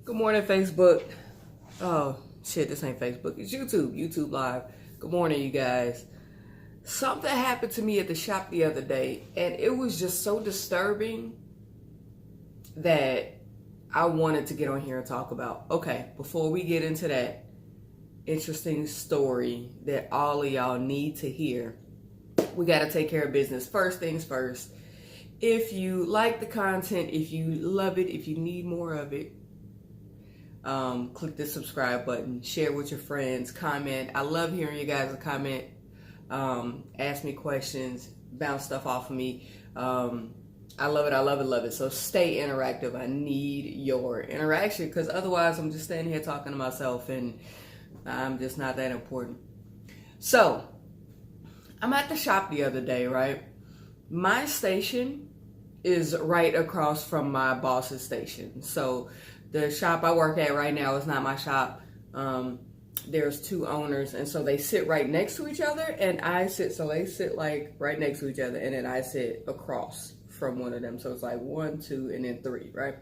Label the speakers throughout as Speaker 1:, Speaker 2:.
Speaker 1: Good morning, Facebook. Oh, shit, this ain't Facebook. It's YouTube. YouTube Live. Good morning, you guys. Something happened to me at the shop the other day, and it was just so disturbing that I wanted to get on here and talk about. Okay, before we get into that interesting story that all of y'all need to hear, we got to take care of business. First things first. If you like the content, if you love it, if you need more of it, click the subscribe button, share with your friends, comment. I love hearing you guys comment, ask me questions, bounce stuff off of me. I love it. So stay interactive. I need your interaction because otherwise I'm just standing here talking to myself and I'm just not that important. So I'm at the shop the other day, right? My station is right across from my boss's station. So the shop I work at right now is not my shop. There's two owners, and so they sit right next to each other, and so they sit like right next to each other, and then I sit across from one of them. So it's like 1, 2, and then 3, right?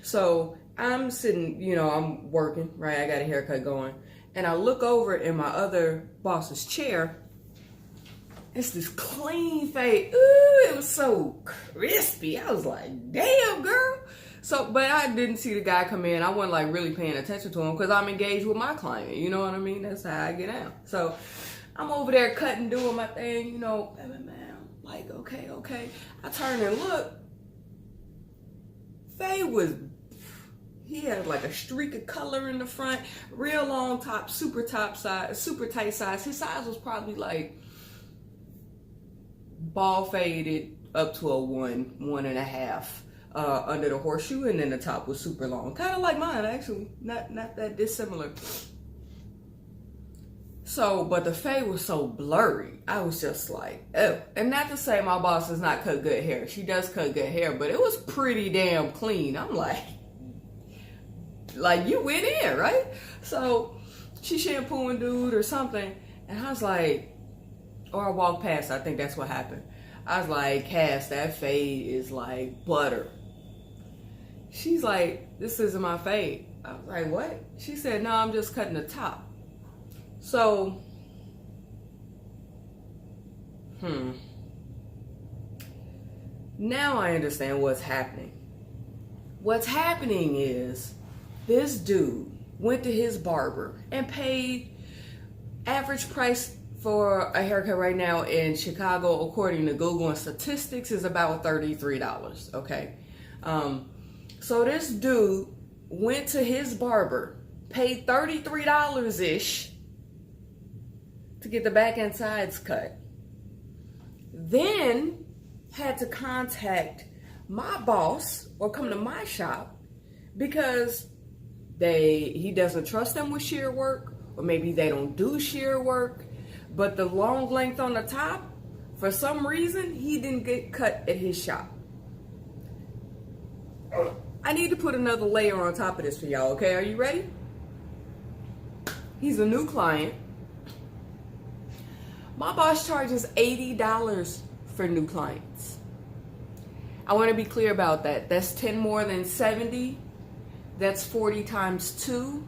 Speaker 1: So I'm sitting, I'm working, right? I got a haircut going, and I look over in my other boss's chair. It's this clean fade. Ooh, it was so crispy. I was like, damn, girl. So, but I didn't see the guy come in. I wasn't like really paying attention to him because I'm engaged with my client. You know what I mean? That's how I get out. So I'm over there cutting, doing my thing, like, okay. I turn and look. He had like a streak of color in the front, real long top, super tight size. His size was probably like ball faded up to a 1.5 under the horseshoe, and then the top was super long, kind of like mine actually, not that dissimilar. So, but the fade was so blurry. I was just like, oh. And not to say my boss does not cut good hair. She does cut good hair, but it was pretty damn clean. I'm like you went in, right? So she shampooing dude or something, and I was like, or I walked past, I think that's what happened. I was like, Cass, that fade is like butter. She's like, this isn't my fade. I was like, what? She said, no, I'm just cutting the top. So, now I understand what's happening. What's happening is this dude went to his barber and paid average price for a haircut right now in Chicago, according to Google and statistics, is about $33. Okay. So this dude went to his barber, paid $33-ish to get the back and sides cut. Then had to contact my boss or come to my shop because he doesn't trust them with shear work, or maybe they don't do shear work. But the long length on the top, for some reason, he didn't get cut at his shop. I need to put another layer on top of this for y'all, okay? Are you ready? He's a new client. My boss charges $80 for new clients. I want to be clear about that. That's 10 more than 70. That's 40 times 2.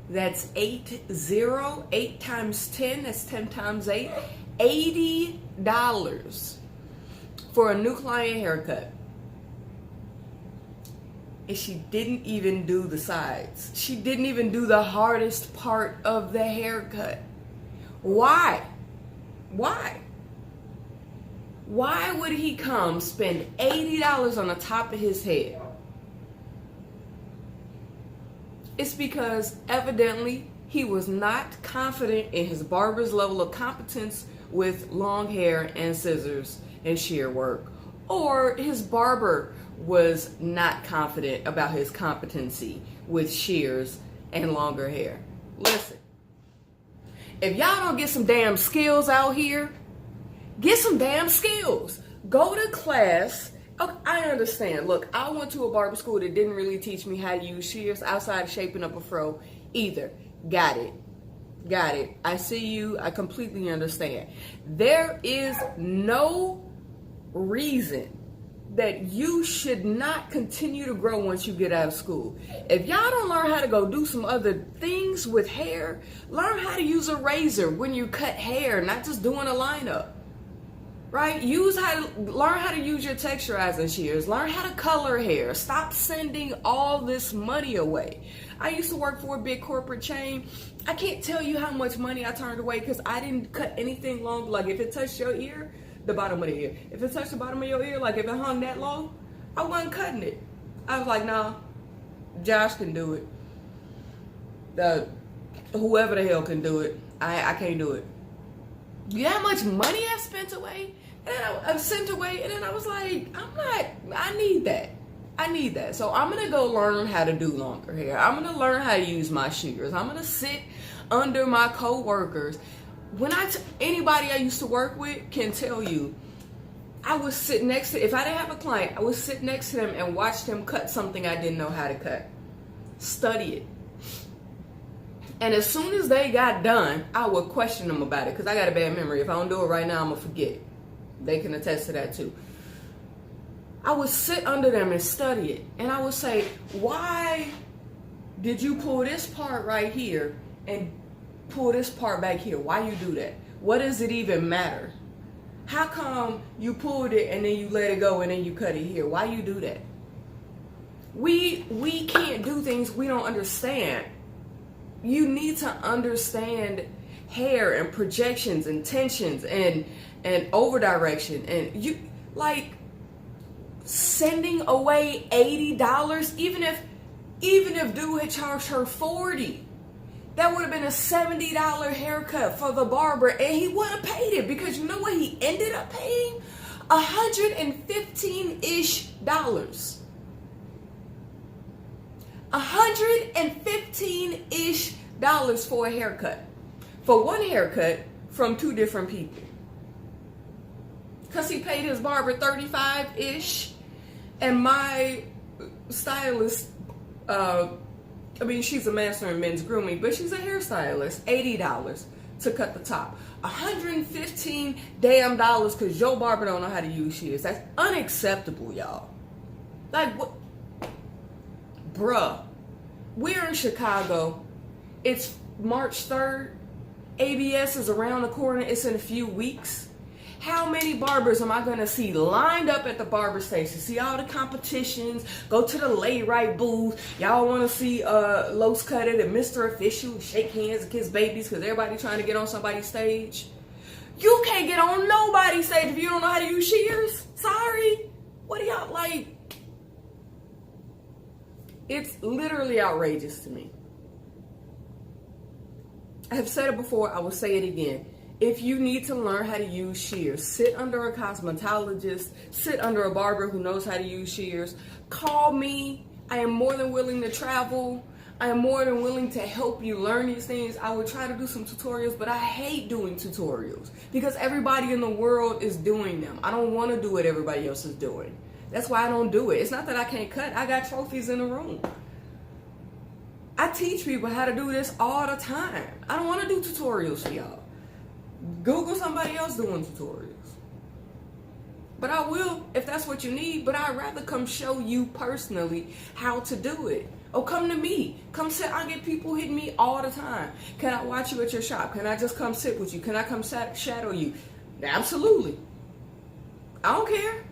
Speaker 1: That's 8 times 10, that's 10 times 8, $80 for a new client haircut. And she didn't even do the sides. She didn't even do the hardest part of the haircut. Why? Why would he come spend $80 on the top of his head? It's because evidently he was not confident in his barber's level of competence with long hair and scissors and shear work, or his barber was not confident about his competency with shears and longer hair. Listen, if y'all don't get some damn skills out here, get some damn skills. Go to class. Okay, I understand. Look, I went to a barber school that didn't really teach me how to use shears outside of shaping up a fro either. Got it. I see you. I completely understand. There is no reason that you should not continue to grow once you get out of school. If y'all don't learn how to go do some other things with hair, learn how to use a razor when you cut hair, not just doing a lineup. Right? Learn how to use your texturizing shears. Learn how to color hair. Stop sending all this money away. I used to work for a big corporate chain. I can't tell you how much money I turned away because I didn't cut anything long. Like if it touched your ear, the bottom of the ear. If it touched the bottom of your ear, like if it hung that low, I wasn't cutting it. I was like, nah, Josh can do it. Whoever the hell can do it. I can't do it. You know how much money I spent away? And I sent away, and then I was like, I need that. So I'm going to go learn how to do longer hair. I'm going to learn how to use my shears. I'm going to sit under my coworkers. Anybody I used to work with can tell you, I would sit next to, if I didn't have a client, I would sit next to them and watch them cut something I didn't know how to cut. Study it. And as soon as they got done, I would question them about it because I got a bad memory. If I don't do it right now, I'm going to forget. They can attest to that too. I would sit under them and study it. And I would say, why did you pull this part right here and pull this part back here? Why you do that? What does it even matter? How come you pulled it and then you let it go and then you cut it here? Why you do that? We can't do things we don't understand. You need to understand hair and projections and tensions and over direction, and you like sending away $80, even if dude had charged her $40, that would have been a $70 haircut for the barber, and he would have paid it because you know what he ended up paying? $115-ish. $115-ish for a haircut. For one haircut from two different people. Because he paid his barber $35-ish. And my stylist, she's a master in men's grooming, but she's a hairstylist, $80 to cut the top. $115 damn dollars because your barber don't know how to use shears. That's unacceptable, y'all. Like, what? Bruh, we're in Chicago. It's March 3rd. ABS is around the corner. It's in a few weeks. How many barbers am I going to see lined up at the barber station? See all the competitions. Go to the lay right booth. Y'all want to see Los Cutted and Mr. Official shake hands and kiss babies because everybody trying to get on somebody's stage. You can't get on nobody's stage if you don't know how to use shears. Sorry. What do y'all like? It's literally outrageous to me. I have said it before, I will say it again. If you need to learn how to use shears, sit under a cosmetologist, sit under a barber who knows how to use shears. Call me. I am more than willing to travel. I am more than willing to help you learn these things. I would try to do some tutorials, but I hate doing tutorials because everybody in the world is doing them. I don't want to do what everybody else is doing. That's why I don't do it. It's not that I can't cut. I got trophies in the room. I teach people how to do this all the time. I don't want to do tutorials for y'all. Google somebody else doing tutorials. But I will if that's what you need, but I'd rather come show you personally how to do it. Oh, come to me. Come sit. I get people hitting me all the time. Can I watch you at your shop? Can I just come sit with you? Can I come shadow you? Absolutely. I don't care.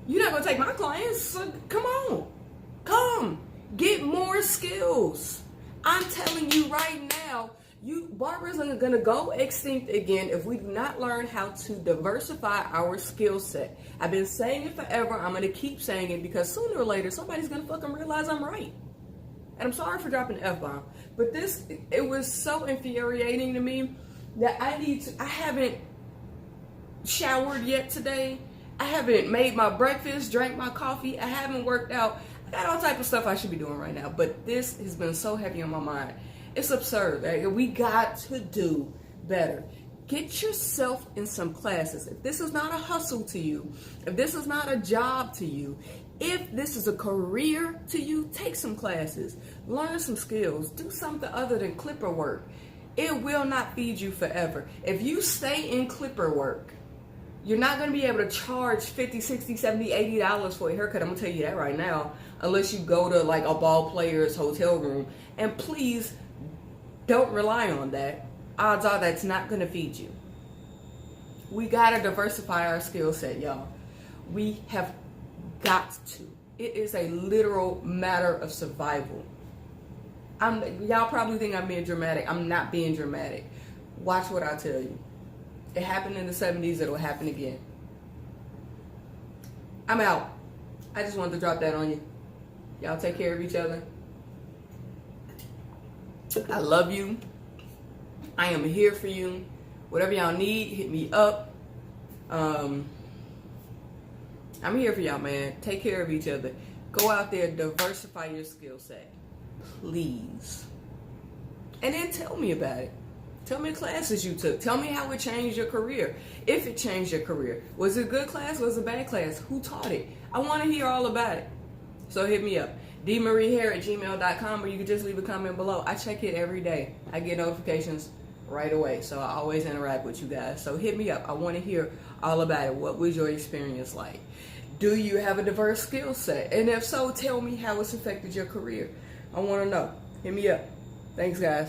Speaker 1: You're not going to take my clients, so come on. Come. Get more skills. I'm telling you right now, barbers are going to go extinct again if we do not learn how to diversify our skill set. I've been saying it forever. I'm going to keep saying it because sooner or later, somebody's going to fucking realize I'm right. And I'm sorry for dropping the F-bomb. But it was so infuriating to me that I haven't showered yet today. I haven't made my breakfast, drank my coffee. I haven't worked out. I got all type of stuff I should be doing right now. But this has been so heavy on my mind. It's absurd. Right? We got to do better. Get yourself in some classes. If this is not a hustle to you, if this is not a job to you, if this is a career to you, take some classes. Learn some skills. Do something other than clipper work. It will not feed you forever. If you stay in clipper work, You're not going to be able to charge $50, $60, $70, $80 for a haircut. I'm going to tell you that right now. Unless you go to like a ball player's hotel room. And please don't rely on that. Odds are that's not going to feed you. We got to diversify our skill set, y'all. We have got to. It is a literal matter of survival. Y'all probably think I'm being dramatic. I'm not being dramatic. Watch what I tell you. It happened in the 70s. It'll happen again. I'm out. I just wanted to drop that on you. Y'all take care of each other. I love you. I am here for you. Whatever y'all need, hit me up. I'm here for y'all, man. Take care of each other. Go out there, diversify your skill set. Please. And then tell me about it. Tell me the classes you took. Tell me how it changed your career. If it changed your career. Was it a good class? Was it a bad class? Who taught it? I want to hear all about it. So hit me up. dmariehair@gmail.com, or you can just leave a comment below. I check it every day. I get notifications right away. So I always interact with you guys. So hit me up. I want to hear all about it. What was your experience like? Do you have a diverse skill set? And if so, tell me how it's affected your career. I want to know. Hit me up. Thanks, guys.